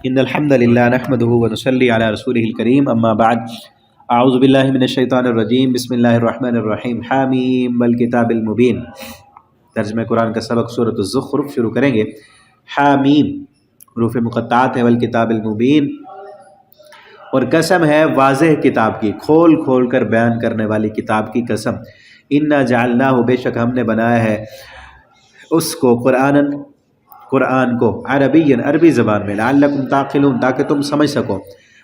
ان الحمد للہ نحمده ونصلی علی رسوله الکریم اما بعد اعوذ باللہ من الشیطان الرجیم بسم اللہ الرحمن الرحیم حامیم والکتاب المبین۔ ترجمہ قرآن کا سبق سورۃ الزخرف شروع کریں گے۔ حامیم حروف مقطعات ہیں، والکتاب المبین اور قسم ہے واضح کتاب کی، کھول کھول کر بیان کرنے والی کتاب کی قسم۔ انا جعلناہ بے شک ہم نے بنایا ہے اس کو قرآن کو عربیًا عربی زبان میں، لعلکم تعقلون تاکہ تم سمجھ سکو۔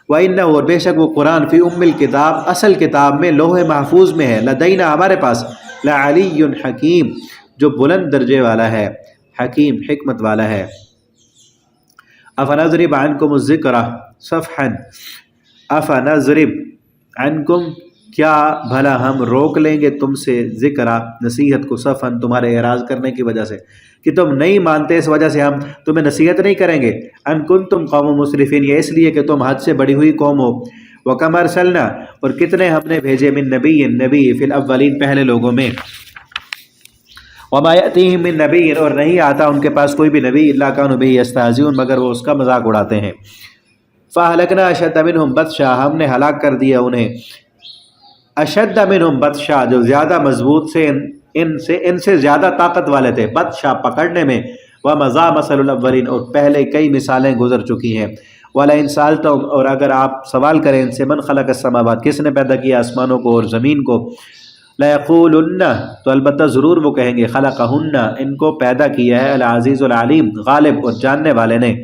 وَإِنَّهُ اور بے شک وہ قرآن فی الکتاب اصل کتاب میں، لوح محفوظ میں ہے، لدینا ہمارے پاس، لعلی حکیم جو بلند درجے والا ہے، حکیم حکمت والا ہے۔ افنضرب عنکم الذکر صفحا افنضرب عنکم کیا بھلا ہم روک لیں گے تم سے ذکر نصیحت کو، صفحا تمہارے اعراض کرنے کی وجہ سے کہ تم نہیں مانتے، اس وجہ سے ہم تمہیں نصیحت نہیں کریں گے۔ ان کنتم قوم مسرفین، یہ اس لیے کہ تم حد سے بڑی ہوئی قوم ہو۔ وکم ارسلنا اور کتنے ہم نے بھیجے، من نبی فی الاولین پہلے لوگوں میں، وما یأتیہم من نبی اور نہیں آتا ان کے پاس کوئی بھی نبی، الا کانوا بہ یستہزئون مگر وہ اس کا مذاق اڑاتے ہیں۔ فاہلکنا اشد منہم بطشا ہم نے ہلاک کر دیا انہیں، اشد منہم بطشا جو زیادہ مضبوط سے ان سے زیادہ طاقت والے تھے، بطشا پکڑنے میں، ومضى مثل الاولین اور پہلے کئی مثالیں گزر چکی ہیں۔ ولئن سألتهم اور اگر آپ سوال کریں ان سے، من خلق السماوات کس نے پیدا کیا آسمانوں کو اور زمین کو، لَيَقُولُنَّ تو البتہ ضرور وہ کہیں گے، خلقہن ان کو پیدا کیا ہے، العزیز العلیم غالب اور جاننے والے نے،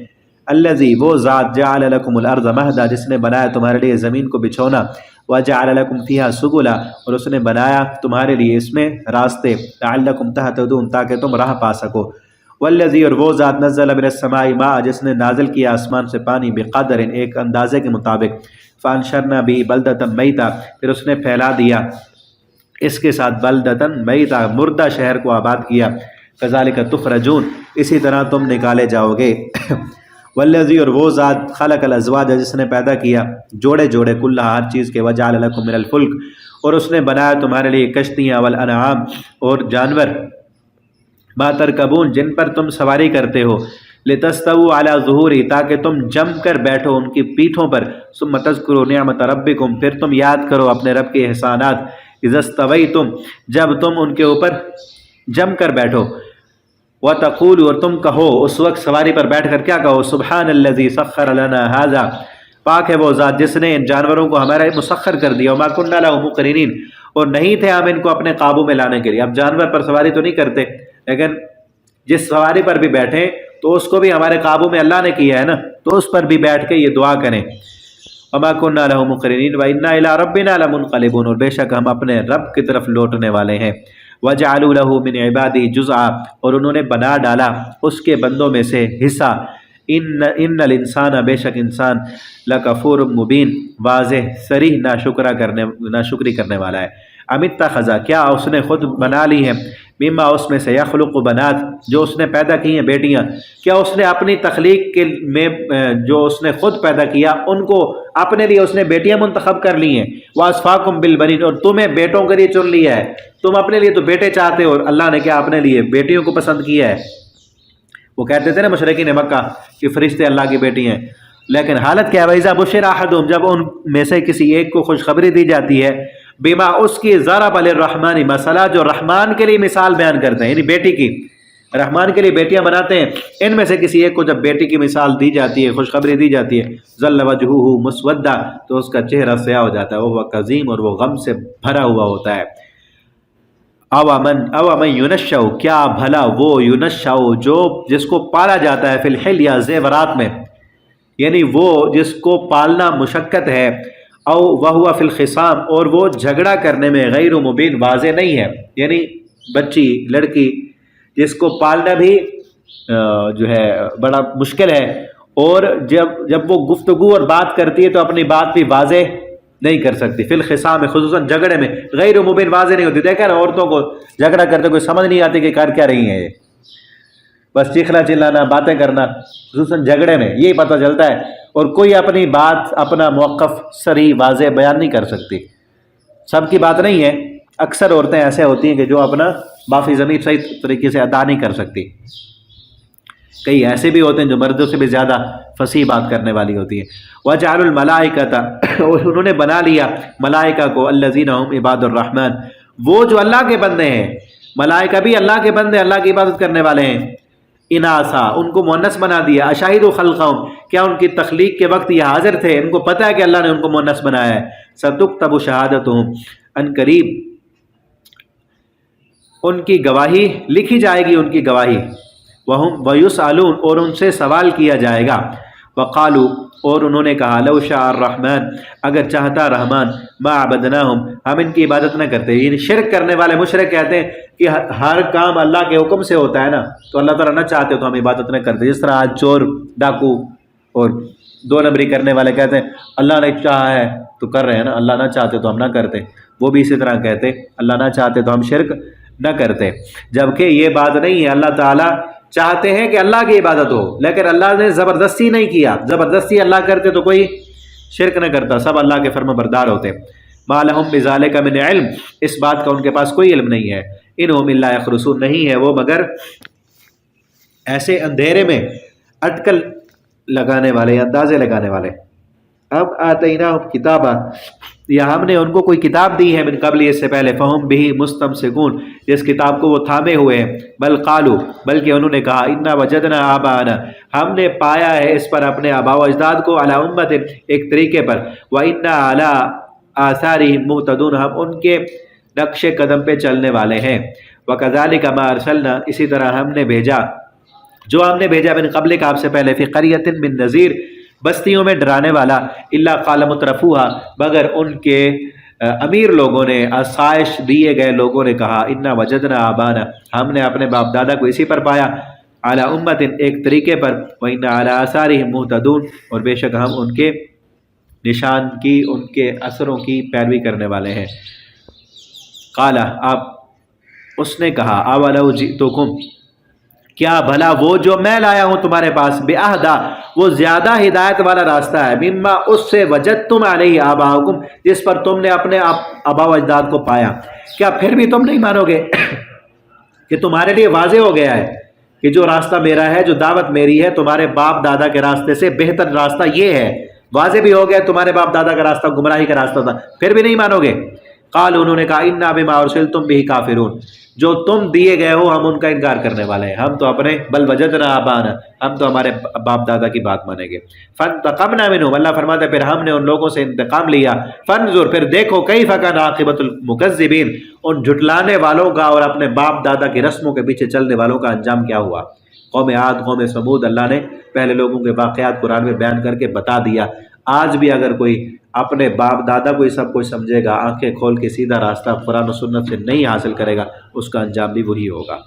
الذی وہ ذات، جعل لکم الارض مہدا جس نے بنایا تمہارے لیے زمین کو بچھونا، وجعل لکم فیہا سبلا اور اس نے بنایا تمہارے لیے اس میں راستے، لعلکم تہتدون تاکہ تم راہ پا سکو، والذی اور وہ ذات، نزل من السماء ماء جس نے نازل کیا آسمان سے پانی، بقدر ایک اندازے کے مطابق، فانشرنا به بلدۃ میتا پھر اس نے پھیلا دیا اس کے ساتھ، بلدۃ میتا مردہ شہر کو آباد کیا، کذالک تخرجون اسی طرح تم نکالے جاؤ گے۔ والذی اور وہ ذات، خلق الازواج جس نے پیدا کیا جوڑے جوڑے، کلھا ہر چیز کے، وجعل لکم من الفلک اور اس نے بنایا تمہارے لیے کشتیاں، والانعام اور جانور، ما ترکبون جن پر تم سواری کرتے ہو، لتستووا علی ظہوری تاکہ تم جم کر بیٹھو ان کی پیٹھوں پر، ثم تذکروا نعمت ربکم پھر تم یاد کرو اپنے رب کے احسانات، اذا استویتم جب تم ان کے اوپر جم کر بیٹھو، وتقولوا اور تم کہو اس وقت سواری پر بیٹھ کر کیا کہو، سبحان الذی سخر لنا ھذا پاک ہے وہ ذات جس نے ان جانوروں کو ہمارے مسخر کر دیا، وما کنا لہ مقرنین اور نہیں تھے ہم ان کو اپنے قابو میں لانے کے لیے۔ اب جانور پر سواری تو نہیں کرتے، لیکن جس سواری پر بھی بیٹھیں تو اس کو بھی ہمارے قابو میں اللہ نے کیا ہے نا، تو اس پر بھی بیٹھ کے یہ دعا کریں، وما کنا لہ مقرنین وانا الی ربنا لمنقلبون اور بے شک ہم اپنے رب کی طرف لوٹنے والے ہیں۔ وجعلوا له من عباده جزءا اور انہوں نے بنا ڈالا اس کے بندوں میں سے حصہ، ان الانسان بے شک انسان، لکفور مبین واضح صریح ناشکری کرنے والا ہے۔ ام اتخذ کیا اس نے خود بنا لی ہے، مما اس میں سے، یخلق بنات جو اس نے پیدا کی ہیں بیٹیاں، کیا اس نے اپنی تخلیق کے میں جو اس نے خود پیدا کیا ان کو اپنے لیے اس نے بیٹیاں منتخب کر لی ہیں، واصفاکم بالبنین اور تمہیں بیٹوں کے لیے چن لیا ہے، تم اپنے لیے تو بیٹے چاہتے ہو اور اللہ نے کیا اپنے لیے بیٹیوں کو پسند کیا ہے۔ وہ کہتے تھے نا مشرکین مکہ کہ فرشتے اللہ کی بیٹی ہیں، لیکن حالت کیا ہے، وَإِذَا بُشِّرَ أَحَدُهُمْ جب ان میں سے کسی ایک کو خوشخبری دی جاتی ہے، بما اس کی، ضرب للرحمن مسئلہ جو رحمان کے لیے مثال بیان کرتے ہیں، یعنی بیٹی کی، رحمان کے لیے بیٹیاں بناتے ہیں، ان میں سے کسی ایک کو جب بیٹی کی مثال دی جاتی ہے، خوشخبری دی جاتی ہے، ظل وجہہ مسودا تو اس کا چہرہ سیاہ ہو جاتا ہے، وہ کظیم اور وہ غم سے بھرا ہوا ہوتا ہے۔ او امن یونشا کیا بھلا وہ یونشا جو جس کو پالا جاتا ہے، فی الحل یا زیورات میں، یعنی وہ جس کو پالنا مشقت ہے، او وہو فی الخصام اور وہ جھگڑا کرنے میں، غیر مبین واضح نہیں ہے، یعنی بچی لڑکی جس کو پالنا بھی جو ہے بڑا مشکل ہے، اور جب وہ گفتگو اور بات کرتی ہے تو اپنی بات بھی واضح نہیں کر سکتی، فی الخصام خصوصاً جھگڑے میں، غیر مبین واضح نہیں ہوتی۔ دیکھا نا عورتوں کو جھگڑا کرتے کوئی سمجھ نہیں آتی کہ کر کیا رہی ہیں، یہ بس چیخنا چلانا باتیں کرنا، خصوصاً جھگڑے میں یہی پتہ چلتا ہے، اور کوئی اپنی بات اپنا موقف صریح واضح بیان نہیں کر سکتی۔ سب کی بات نہیں ہے، اکثر عورتیں ایسے ہوتی ہیں کہ جو اپنا معافی ضمیر صحیح طریقے سے ادا نہیں کر سکتی۔ کئی ایسے بھی ہوتے ہیں جو مردوں سے بھی زیادہ فصیح بات کرنے والی ہوتی ہیں۔ وَجَعَلُوا الْمَلَائِكَةَ اور انہوں نے بنا لیا ملائکہ کو الَّذِينَ هُمْ عِبَادُ الرحمن، وہ جو اللہ کے بندے ہیں، ملائکہ بھی اللہ کے بندے، اللہ کی عبادت کرنے والے ہیں، اناسا ان کو مؤنث بنا دیا، اشاہدوا خلقہم کیا ان کی تخلیق کے وقت یہ حاضر تھے، ان کو پتہ ہے کہ اللہ نے ان کو مؤنث بنایا ہے، ستکتب شہادتہم ان قریب ان کی گواہی لکھی جائے گی، ان کی گواہی، وہم ویسألون اور ان سے سوال کیا جائے گا، وقالو اور انہوں نے کہا لو شاء الرحمن اگر چاہتا رحمان ما عبدناہم ہم ان کی عبادت نہ کرتے۔ یعنی شرک کرنے والے مشرک کہتے ہیں کہ ہر کام اللہ کے حکم سے ہوتا ہے نا، تو اللہ تعالیٰ نہ چاہتے تو ہم عبادت نہ کرتے، جس طرح آج چور ڈاکو اور دو نمبری کرنے والے کہتے ہیں اللہ نے چاہا ہے تو کر رہے ہیں نا، اللہ نہ چاہتے تو ہم نہ کرتے، وہ بھی اسی طرح کہتے اللہ نہ چاہتے تو ہم شرک نہ کرتے، جبکہ یہ بات نہیں ہے۔ اللہ تعالیٰ چاہتے ہیں کہ اللہ کی عبادت ہو، لیکن اللہ نے زبردستی نہیں کیا، زبردستی اللہ کرتے تو کوئی شرک نہ کرتا، سب اللہ کے فرما بردار ہوتے۔ ما لہم بذالک من علم اس بات کا ان کے پاس کوئی علم نہیں ہے، انہم الا یخرصون نہیں ہے وہ مگر ایسے اندھیرے میں اٹکل لگانے والے، اندازے لگانے والے۔ اب آتیناہم کتابا یا ہم نے ان کو کوئی کتاب دی ہے من قبل اس سے پہلے، فہم بہ مستمسکون جس کتاب کو وہ تھامے ہوئے ہیں، بل قالو بلکہ انہوں نے کہا انا وجدنا آباءنا ہم نے پایا ہے اس پر اپنے آباء و اجداد کو، علی امت ایک طریقے پر، وانا علی آثارہم مہتدون ہم ان کے نقش قدم پہ چلنے والے ہیں، وکذالک ما ارسلنا اسی طرح ہم نے بھیجا جو ہم نے بھیجا من قبلک آپ سے پہلے، فی قریۃ من نذیر بستیوں میں ڈرانے والا، الا قال مترفوہا مگر ان کے امیر لوگوں نے، آسائش دیے گئے لوگوں نے کہا انا وجدنا آبانا ہم نے اپنے باپ دادا کو اسی پر پایا، علی امت ایک طریقے پر، وَإِنَّا عَلَىٰ آثَارِهِمْ مُهْتَدُونَ اور بے شک ہم ان کے نشان کی، ان کے اثروں کی پیروی کرنے والے ہیں۔ قال آپ اس نے کہا اولو جئتکم کیا بھلا وہ جو میں لایا ہوں تمہارے پاس، بِأَهْدَىٰ وہ زیادہ ہدایت والا راستہ ہے، مما اس سے وجدتم علیہ آباءکم جس پر تم نے اپنے آباء و اجداد کو پایا، کیا پھر بھی تم نہیں مانو گے کہ تمہارے لیے واضح ہو گیا ہے کہ جو راستہ میرا ہے، جو دعوت میری ہے، تمہارے باپ دادا کے راستے سے بہتر راستہ یہ ہے، واضح بھی ہو گیا تمہارے باپ دادا کا راستہ گمراہی کا راستہ تھا، پھر بھی نہیں مانو گے؟ قال انہوں نے کہا انا بما ارسلتم به کافرون جو تم دیے گئے ہو ہم ان کا انکار کرنے والے ہیں، ہم تو اپنے بل وجدنا آبانا ہم تو ہمارے باپ دادا کی بات مانیں گے۔ فانتقمنا منهم اللہ فرماتا ہے پھر ہم نے ان لوگوں سے انتقام لیا، فانظر پھر دیکھو کیف کان عاقبۃ المکذبین ان جھٹلانے والوں کا اور اپنے باپ دادا کی رسموں کے پیچھے چلنے والوں کا انجام کیا ہوا۔ قوم عاد قوم سمود اللہ نے پہلے لوگوں کے واقعات قرآن میں بیان کر کے بتا دیا، آج بھی اگر کوئی اپنے باپ دادا کو ہی سب کچھ سمجھے گا، آنکھیں کھول کے سیدھا راستہ قرآن و سنت سے نہیں حاصل کرے گا، اس کا انجام بھی وہی ہوگا۔